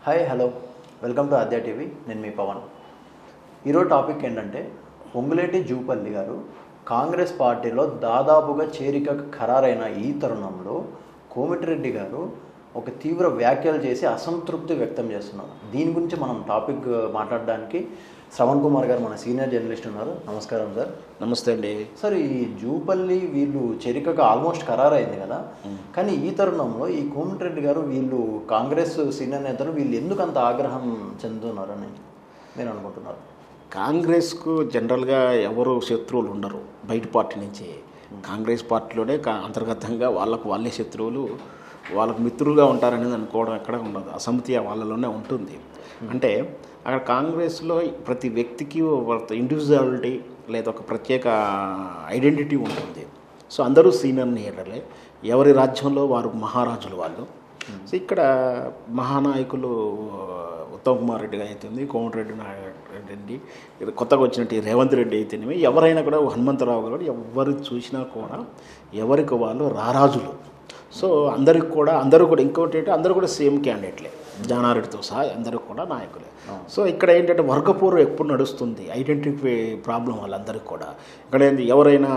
Hi hello welcome to Aadya TV. నేను మీ పవన్. ఈరోజు topic ఏంటంటే పొంగులేటి జూపల్లి గారు కాంగ్రెస్ పార్టీలో దాదాపుగా చేరిక ఖరారైన ఈ తరుణంలో కోమటిరెడ్డి గారు ఒక తీవ్ర వ్యాఖ్యలు చేసి అసంతృప్తి వ్యక్తం చేస్తున్నారు. దీని గురించి మనం టాపిక్ మాట్లాడడానికి శ్రవణ్ కుమార్ గారు మన సీనియర్ జర్నలిస్ట్ ఉన్నారు. నమస్కారం సార్. నమస్తే అండి. సార్, ఈ జూపల్లి వీళ్ళు చేరికగా ఆల్మోస్ట్ ఖరారైంది కదా, కానీ ఈ తరుణంలో ఈ కోమటిరెడ్డి గారు వీళ్ళు కాంగ్రెస్ సీనియర్ నేతలు వీళ్ళు ఎందుకు అంత ఆగ్రహం చెందుతున్నారని మీరు అనుకుంటున్నారు? కాంగ్రెస్కు జనరల్గా ఎవరు శత్రువులు ఉండరు బయట పార్టీ నుంచి. కాంగ్రెస్ పార్టీలోనే అంతర్గతంగా వాళ్ళే శత్రువులు, వాళ్ళకు మిత్రులుగా ఉంటారనేది అనుకోవడం ఎక్కడ ఉండదు. అసమ్మతి వాళ్ళలోనే ఉంటుంది. అంటే అక్కడ కాంగ్రెస్లో ప్రతి వ్యక్తికి ఇండివిజువాలిటీ లేదా ఒక ప్రత్యేక ఐడెంటిటీ ఉంటుంది. సో అందరూ సీనియర్ లీడర్లే, ఎవరి రాజ్యంలో వారు మహారాజులు వాళ్ళు. సో ఇక్కడ మహానాయకులు ఉత్తమ్ కుమార్ రెడ్డి అవుతుంది, కోమటిరెడ్డి రెడ్డి, కొత్తగా వచ్చినట్టు రేవంత్ రెడ్డి అయితేనేమి, ఎవరైనా కూడా హనుమంతరావు గారు ఎవరు చూసినా కూడా ఎవరికి వాళ్ళు రారాజులు. సో అందరూ కూడా ఇంకోటి ఏంటంటే అందరూ కూడా సేమ్ క్యాండిడేట్లే, జానారెడ్డితో సహా అందరూ కూడా నాయకులే. సో ఇక్కడ ఏంటంటే వర్గపూర్వం ఎప్పుడు నడుస్తుంది, ఐడెంటిటీ ప్రాబ్లం వాళ్ళందరికీ కూడా. ఇక్కడ ఏంటి, ఎవరైనా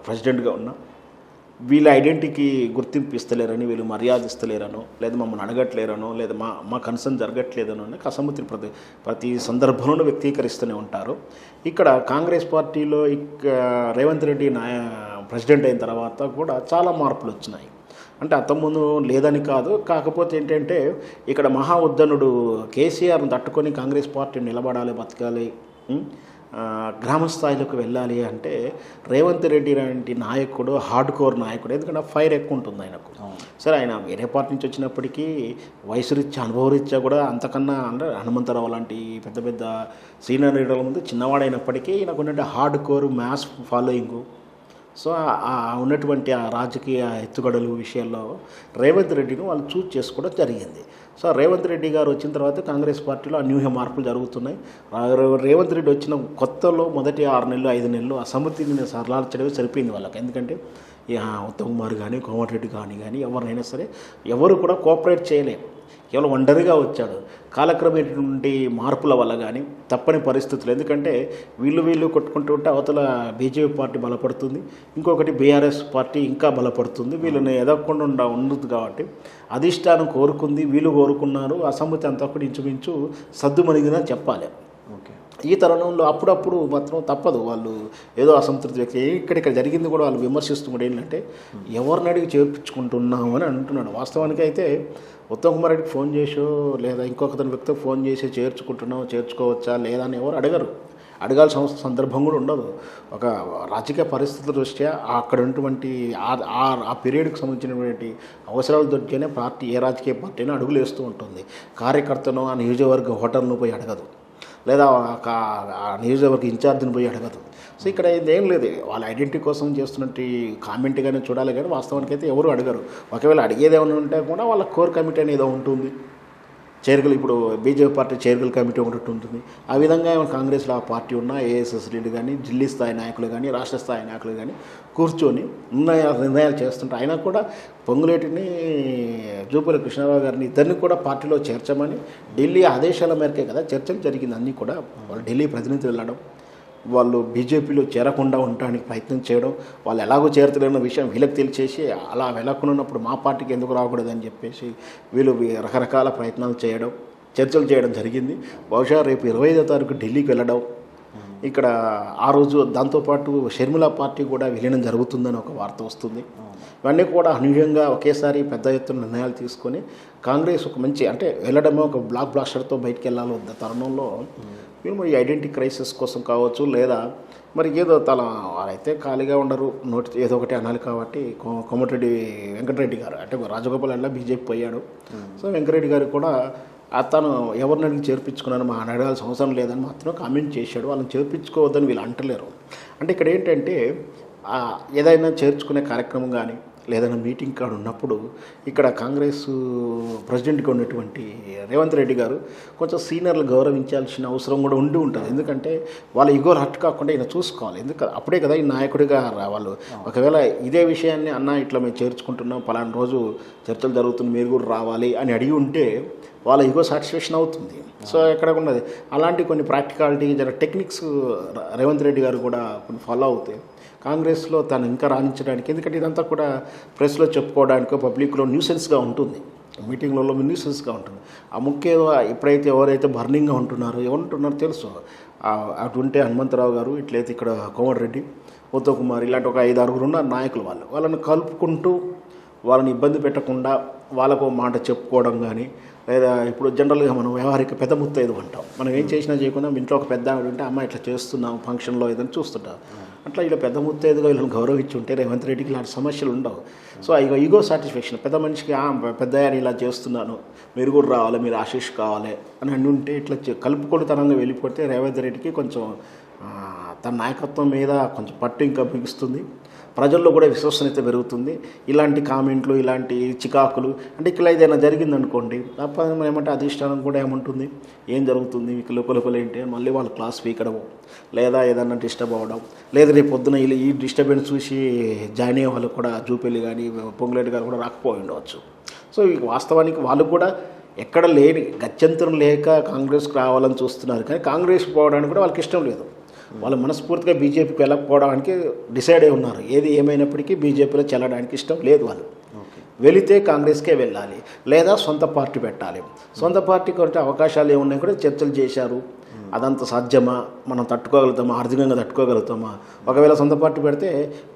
ప్రెసిడెంట్గా ఉన్నా వీళ్ళ ఐడెంటిటీకి గుర్తింపు ఇస్తలేరని, వీళ్ళు మర్యాద ఇస్తలేరనో, లేదా మమ్మల్ని అడగట్లేరనో, లేదా మా కన్సర్న్ జరగట్లేదనో అసమ్మతిని ప్రతి సందర్భంలోనూ వ్యక్తీకరిస్తూనే ఉంటారు. ఇక్కడ కాంగ్రెస్ పార్టీలో రేవంత్ రెడ్డి ప్రెసిడెంట్ అయిన తర్వాత కూడా చాలా మార్పులు వచ్చినాయి. అంటే అంతకుముందు లేదని కాదు, కాకపోతే ఏంటంటే ఇక్కడ మహా ఉద్దనుడు కేసీఆర్ను తట్టుకొని కాంగ్రెస్ పార్టీ నిలబడాలి, బతకాలి, గ్రామ స్థాయిలోకి వెళ్ళాలి అంటే రేవంత్ రెడ్డి లాంటి నాయకుడు, హార్డ్ కోర్ నాయకుడు. ఎందుకంటే ఫైర్ ఎక్కువ ఉంటుంది ఆయనకు. సరే, ఆయన వేరే పార్టీ నుంచి వచ్చినప్పటికీ వయసు రీత్యా, అనుభవరీత్యా కూడా అంతకన్నా అంటే హనుమంతరావు లాంటి పెద్ద పెద్ద సీనియర్ లీడర్ల ముందు చిన్నవాడైనప్పటికీ ఈయనకు ఉన్నట్టు హార్డ్ కోర్ మ్యాస్ ఫాలోయింగు. సో ఉన్నటువంటి ఆ రాజకీయ ఎత్తుగడలు విషయాల్లో రేవంత్ రెడ్డిని వాళ్ళు చూజ్ చేసుకోవడం జరిగింది. సో రేవంత్ రెడ్డి గారు వచ్చిన తర్వాత కాంగ్రెస్ పార్టీలో అనూహ్య మార్పులు జరుగుతున్నాయి. రేవంత్ రెడ్డి వచ్చిన కొత్తలో మొదటి 6 నెలలు 5 నెలలు అసమ్మతిని సరళించడమే సరిపోయింది వాళ్ళకి. ఎందుకంటే ఉత్తమ్ కుమార్ కానీ, కోమటిరెడ్డి కానీ ఎవరినైనా సరే ఎవరు కూడా కోఆపరేట్ చేయలేము. కేవలం ఒంటరిగా వచ్చాడు. కాలక్రమేటువంటి మార్పుల వల్ల కానీ తప్పని పరిస్థితులు. ఎందుకంటే వీళ్ళు కొట్టుకుంటూ ఉంటే అవతల బీజేపీ పార్టీ బలపడుతుంది, ఇంకొకటి బీఆర్ఎస్ పార్టీ ఇంకా బలపడుతుంది. వీళ్ళని ఎదగకుండా ఉండదు కాబట్టి అధిష్టానం కోరుకుంది, వీళ్ళు కోరుకున్నారు. అసమ్మతి అంతా కూడా ఇంచుమించు సద్దుమణిగినా చెప్పాలి. ఓకే, ఈ తరుణంలో అప్పుడప్పుడు మాత్రం తప్పదు, వాళ్ళు ఏదో అసంతృప్తి వ్యక్తి. ఇక్కడ జరిగింది కూడా వాళ్ళు విమర్శిస్తూ కూడా ఏంటంటే ఎవరిని అడిగి చేర్పించుకుంటున్నాము అని అంటున్నాడు. వాస్తవానికి అయితే ఉత్తమ్ కుమార్ రెడ్డికి ఫోన్ చేసో లేదా ఇంకొక వ్యక్తికి ఫోన్ చేసి చేర్చుకోవచ్చా లేదా అని ఎవరు అడగాల్సిన సందర్భం కూడా ఉండదు. ఒక రాజకీయ పరిస్థితుల దృష్ట్యా అక్కడ ఉన్నటువంటి ఆ పీరియడ్కి సంబంధించినటువంటి అవసరాలు దొరికితేనే పార్టీ, ఏ రాజకీయ పార్టీని అడుగులు వేస్తూ ఉంటుంది. కార్యకర్తను ఆ నియోజకవర్గ హోటల్ను పోయి అడగదు, లేదా ఆ నియోజకవర్గ ఇన్ఛార్జిని పోయి అడగదు. సో ఇక్కడ ఇదేం లేదు, వాళ్ళ ఐడెంటిటీ కోసం చేస్తున్నట్టు కామెంట్గానే చూడాలి కానీ వాస్తవానికి అయితే ఎవరు అడగరు. ఒకవేళ అడిగేది ఏమైనా ఉంటే కూడా వాళ్ళ కోర్ కమిటీ అనేది ఉంటుంది. చేరికలు ఇప్పుడు బీజేపీ పార్టీ చేరికల కమిటీ ఒకటి ఉంటుంది. ఆ విధంగా కాంగ్రెస్లో ఆ పార్టీ ఉన్న ఏఐసిసిలు కానీ, ఢిల్లీ స్థాయి నాయకులు కానీ, రాష్ట్ర స్థాయి నాయకులు కానీ కూర్చొని నిర్ణయాలు చేస్తుంటారు. అయినా కూడా పొంగులేటిని, జూపల్లి కృష్ణారావు గారిని ఇద్దరిని కూడా పార్టీలో చేర్చమని ఢిల్లీ ఆదేశాల మేరకే కదా చర్చలు జరిగింది. అన్నీ కూడా వాళ్ళు ఢిల్లీ ప్రతినిధులు వెళ్ళడం, వాళ్ళు బీజేపీలో చేరకుండా ఉండడానికి ప్రయత్నం చేయడం, వాళ్ళు ఎలాగో చేరతలేన్న విషయం వీళ్ళకి తెలిసేసి అలా వెళ్ళకుండా ఉన్నప్పుడు మా పార్టీకి ఎందుకు రాకూడదని చెప్పేసి వీళ్ళు రకరకాల ప్రయత్నాలు చేయడం, చర్చలు చేయడం జరిగింది. బహుశా రేపు 25వ తారీఖు ఢిల్లీకి వెళ్ళడం, ఇక్కడ ఆ రోజు దాంతోపాటు షర్మిల పార్టీ కూడా విలీనం జరుగుతుందని ఒక వార్త వస్తుంది. ఇవన్నీ కూడా అనూహ్యంగా ఒకేసారి పెద్ద ఎత్తున నిర్ణయాలు తీసుకొని కాంగ్రెస్ ఒక మంచి అంటే వెళ్ళడమే ఒక బ్లాక్ బ్లాస్టర్తో బయటికి వెళ్ళాలి. తరుణంలో వీళ్ళు ఈ ఐడెంటిటీ క్రైసిస్ కోసం కావచ్చు, లేదా మరి ఏదో వాళ్ళైతే ఖాళీగా ఉండరు, ఏదో ఒకటి అనాలి కాబట్టి కోమటిరెడ్డి వెంకటరెడ్డి గారు అంటే రాజగోపాల్ అలా బీజేపీ పోయాడు. సో వెంకటరెడ్డి గారు కూడా తను ఎవరిని అడిగి చేర్పించుకున్నాను, మా అడగాల్సిన అవసరం లేదని మాత్రం కామెంట్ చేశాడు. వాళ్ళని చేర్పించుకోవద్దని వీళ్ళు అంటలేరు. అంటే ఇక్కడ ఏంటంటే ఏదైనా చేర్చుకునే కార్యక్రమం కానీ లేదైనా మీటింగ్ కాడ ఉన్నప్పుడు ఇక్కడ కాంగ్రెస్ ప్రెసిడెంట్గా ఉన్నటువంటి రేవంత్ రెడ్డి గారు కొంచెం సీనియర్లు గౌరవించాల్సిన అవసరం కూడా ఉండి ఉంటుంది. ఎందుకంటే వాళ్ళ ఇగోలు హట్ కాకుండా ఈయన చూసుకోవాలి. అప్పుడే కదా ఈ నాయకుడిగా రావాలి. ఒకవేళ ఇదే విషయాన్ని అన్న ఇట్లా మేము చేర్చుకుంటున్నాం, పలానా రోజు చర్చలు జరుగుతుంది, మీరు కూడా రావాలి అని అడిగి ఉంటే వాళ్ళ ఇగో సాటిస్ఫాక్షన్ అవుతుంది. సో ఎక్కడ ఉన్నది అలాంటి కొన్ని ప్రాక్టికాలిటీ టెక్నిక్స్ రేవంత్ రెడ్డి గారు కూడా కొన్ని ఫాలో అవుతాయి కాంగ్రెస్లో తను ఇంకా రాణించడానికి. ఎందుకంటే ఇదంతా కూడా ప్రెస్లో చెప్పుకోవడానికో పబ్లిక్లో న్యూసెన్స్గా ఉంటుంది, మీటింగ్లలో న్యూసెన్స్గా ఉంటుంది. ఆ ముఖ్యంగా ఎప్పుడైతే ఎవరైతే బర్నింగ్గా ఉంటున్నారో ఎవరుంటున్నారో తెలుసు. అటు ఉంటే హనుమంతరావు గారు, ఇట్లయితే ఇక్కడ కోమటిరెడ్డి, ఉత్తమ్ కుమార్, ఇలాంటి ఒక 5-6 ఉన్నారు నాయకులు. వాళ్ళని కలుపుకుంటూ వాళ్ళని ఇబ్బంది పెట్టకుండా వాళ్ళకు మాట చెప్పుకోవడం కానీ, లేదా ఇప్పుడు జనరల్గా మనం వ్యవహారిక పెద్ద ముత్తైదు అంటాం. మనం ఏం చేసినా చేయకుండా ఇంట్లో ఒక పెద్ద ఆవిడ ఉంటే అమ్మ ఇట్లా చేస్తున్నాం ఫంక్షన్లో ఏదైనా చూస్తుంటాం. అట్లా ఇలా పెద్ద ముత్తైదుగా వీళ్ళని గౌరవించి ఉంటే రేవంత్ రెడ్డికి ఇలాంటి సమస్యలు ఉండవు. సో ఈగో సాటిస్ఫాక్షన్ పెద్ద మనిషికి పెద్ద ఆయన ఇలా చేస్తున్నాను, మీరు కూడా రావాలి, మీరు ఆశీష్ కావాలి అని ఉంటే ఇట్లా కలుపుకొడుతనంగా వెళ్ళిపోతే రేవంత్ రెడ్డికి కొంచెం తన నాయకత్వం మీద కొంచెం పట్టు ఇంకా బిగుస్తుంది, ప్రజల్లో కూడా విశ్వసనీయత పెరుగుతుంది. ఇలాంటి కామెంట్లు, ఇలాంటి చికాకులు అంటే ఇక్కడ ఏదైనా జరిగిందనుకోండి, తప్ప ఏమంటే అధిష్టానం కూడా ఏమంటుంది, ఏం జరుగుతుంది మీకు లోపల ఏంటి అని మళ్ళీ వాళ్ళు క్లాస్ పీకడం, లేదా ఏదన్నా డిస్టర్బ్ అవ్వడం, లేదా రేపు పొద్దున ఈ డిస్టర్బెన్స్ చూసి జాయిన్ అయ్యే వాళ్ళు కూడా జూపల్లి కానీ పొంగులేటి గారు కూడా రాకపోయి ఉండవచ్చు. సో వాస్తవానికి వాళ్ళు కూడా ఎక్కడ లేని గత్యంతరం లేక కాంగ్రెస్కి రావాలని చూస్తున్నారు, కానీ కాంగ్రెస్కి పోవడానికి కూడా వాళ్ళకి ఇష్టం లేదు. వాళ్ళు మనస్ఫూర్తిగా బీజేపీకి వెళ్ళకపోవడానికి డిసైడ్ అయి ఉన్నారు. ఏది ఏమైనప్పటికీ బీజేపీలో చెల్లడానికి ఇష్టం లేదు. వాళ్ళు వెళితే కాంగ్రెస్కే వెళ్ళాలి, లేదా సొంత పార్టీ పెట్టాలి. సొంత పార్టీ కొంటే అవకాశాలు ఏమున్నాయి కూడా చర్చలు చేశారు. అదంతా సాధ్యమా, మనం తట్టుకోగలుగుతామా, ఆర్థికంగా తట్టుకోగలుగుతామా? ఒకవేళ సొంత పార్టీ పెడితే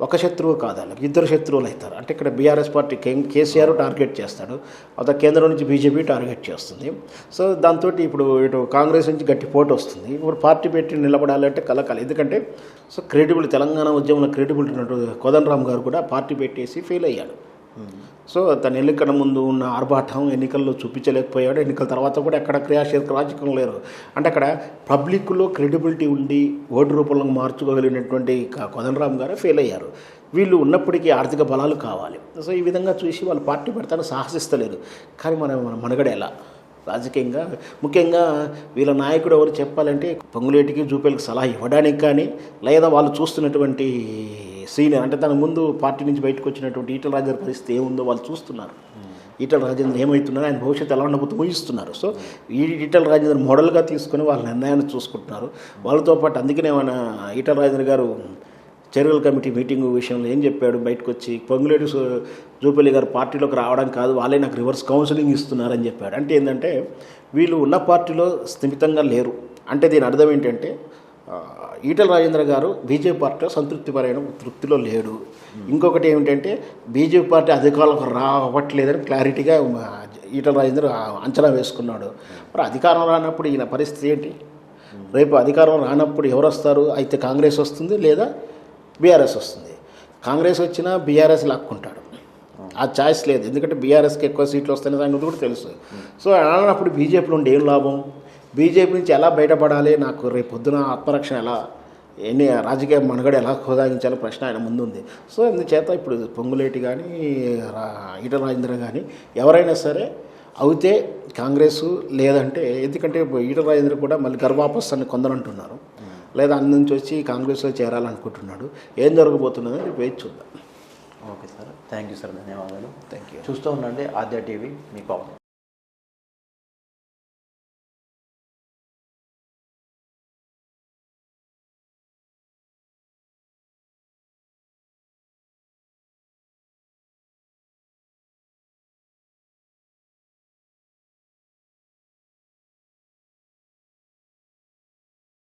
ఒక శత్రువు కాదు, వాళ్ళకి 2 శత్రువులు అవుతారు. అంటే ఇక్కడ బీఆర్ఎస్ పార్టీ కేసీఆర్ టార్గెట్ చేస్తాడు, అత కేంద్రం నుంచి బీజేపీ టార్గెట్ చేస్తుంది. సో దాంతో ఇప్పుడు ఇటు కాంగ్రెస్ నుంచి గట్టి పోటీ వస్తుంది. ఇప్పుడు పార్టీ పెట్టి నిలబడాలంటే కలకాలి. ఎందుకంటే సో క్రెడిబిలిటీ, తెలంగాణ ఉద్యమంలో క్రెడిబిలిటీ ఉన్నట్టు కోదండరామ్ గారు కూడా పార్టీ పెట్టేసి ఫెయిల్ అయ్యాడు. సో తన ఎన్నికల ముందు ఉన్న ఆర్భాటం ఎన్నికల్లో చూపించలేకపోయాడు. ఎన్నికల తర్వాత కూడా ఎక్కడ క్రియాశీలక రాజకీయం లేరు. అంటే అక్కడ పబ్లిక్లో క్రెడిబిలిటీ ఉండి ఓటు రూపంలో మార్చుకోగలిగినటువంటి కోదండరామ్ గారు ఫెయిల్ అయ్యారు. వీళ్ళు ఉన్నప్పటికీ ఆర్థిక బలాలు కావాలి. సో ఈ విధంగా చూసి వాళ్ళు పార్టీ పెడతానికి సాహసిస్తలేరు. కానీ మన మనగడ ఎలా రాజకీయంగా, ముఖ్యంగా వీళ్ళ నాయకుడు ఎవరు చెప్పాలంటే పొంగులేటికి జూపల్లికి సలహా ఇవ్వడానికి కానీ, లేదా వాళ్ళు చూస్తున్నటువంటి సీనియర్ అంటే తన ముందు పార్టీ నుంచి బయటకు వచ్చినటువంటి ఈటల రాజేంద్ర పరిస్థితి ఏముందో వాళ్ళు చూస్తున్నారు. ఈటల రాజేంద్ర ఏమవుతున్నారు, ఆయన భవిష్యత్తు ఎలా ఉండబోతుందో ఊహిస్తున్నారు. సో ఈ ఈటల రాజేంద్ర మోడల్గా తీసుకొని వాళ్ళ నిర్ణయాన్ని చూసుకుంటున్నారు. వాళ్ళతో పాటు అందుకనే మన ఈటల రాజేంద్ర గారు చర్యల కమిటీ మీటింగ్ విషయంలో ఏం చెప్పాడు, బయటకు వచ్చి పొంగులేటి జూపల్లి గారు పార్టీలోకి రావడం కాదు, వాళ్ళే నాకు రివర్స్ కౌన్సిలింగ్ ఇస్తున్నారని చెప్పాడు. అంటే ఏంటంటే వీళ్ళు ఉన్న పార్టీలో స్థిమితంగా లేరు. అంటే దీని అర్థం ఏంటంటే ఈటల రాజేంద్ర గారు బీజేపీ పార్టీలో సంతృప్తిపరైన తృప్తిలో లేడు. ఇంకొకటి ఏమిటంటే బీజేపీ పార్టీ అధికారంలోకి రావట్లేదని క్లారిటీగా ఈటల రాజేంద్ర అంచనా వేసుకున్నాడు. మరి అధికారం రానప్పుడు ఈయన పరిస్థితి ఏంటి? రేపు అధికారం రానప్పుడు ఎవరు వస్తారు? అయితే కాంగ్రెస్ వస్తుంది, లేదా బీఆర్ఎస్ వస్తుంది. కాంగ్రెస్ వచ్చినా బీఆర్ఎస్ లాక్కుంటాడు, ఆ ఛాయిస్ లేదు. ఎందుకంటే బీఆర్ఎస్కి ఎక్కువ సీట్లు వస్తాయని సంగతి కూడా తెలుసు. సో అప్పుడు బీజేపీలో ఉండే ఏం లాభం? బీజేపీ నుంచి ఎలా బయటపడాలి, నాకు రేపు పొద్దున ఆత్మరక్షణ ఎలా, రాజకీయ మనుగడ ఎలా కొనసాగించాలో ప్రశ్న ఆయన ముందుంది. సో అందుచేత ఇప్పుడు పొంగులేటి కానీ ఈటల రాజేంద్ర కానీ ఎవరైనా సరే అవుతే కాంగ్రెస్, లేదంటే ఎందుకంటే ఈటల రాజేంద్ర కూడా మళ్ళీ గర్వాపస్ అని కొందరంటున్నారు, లేదా అన్ని నుంచి వచ్చి కాంగ్రెస్లో చేరాలనుకుంటున్నాడు. ఏం జరగబోతున్నదని వేచి చూద్దాం. Okay sir, thank you sir, ధన్యవాదాలు. Thank you. చూస్తూ ఉండండి ఆద్య టీవీ, మీ పవన్.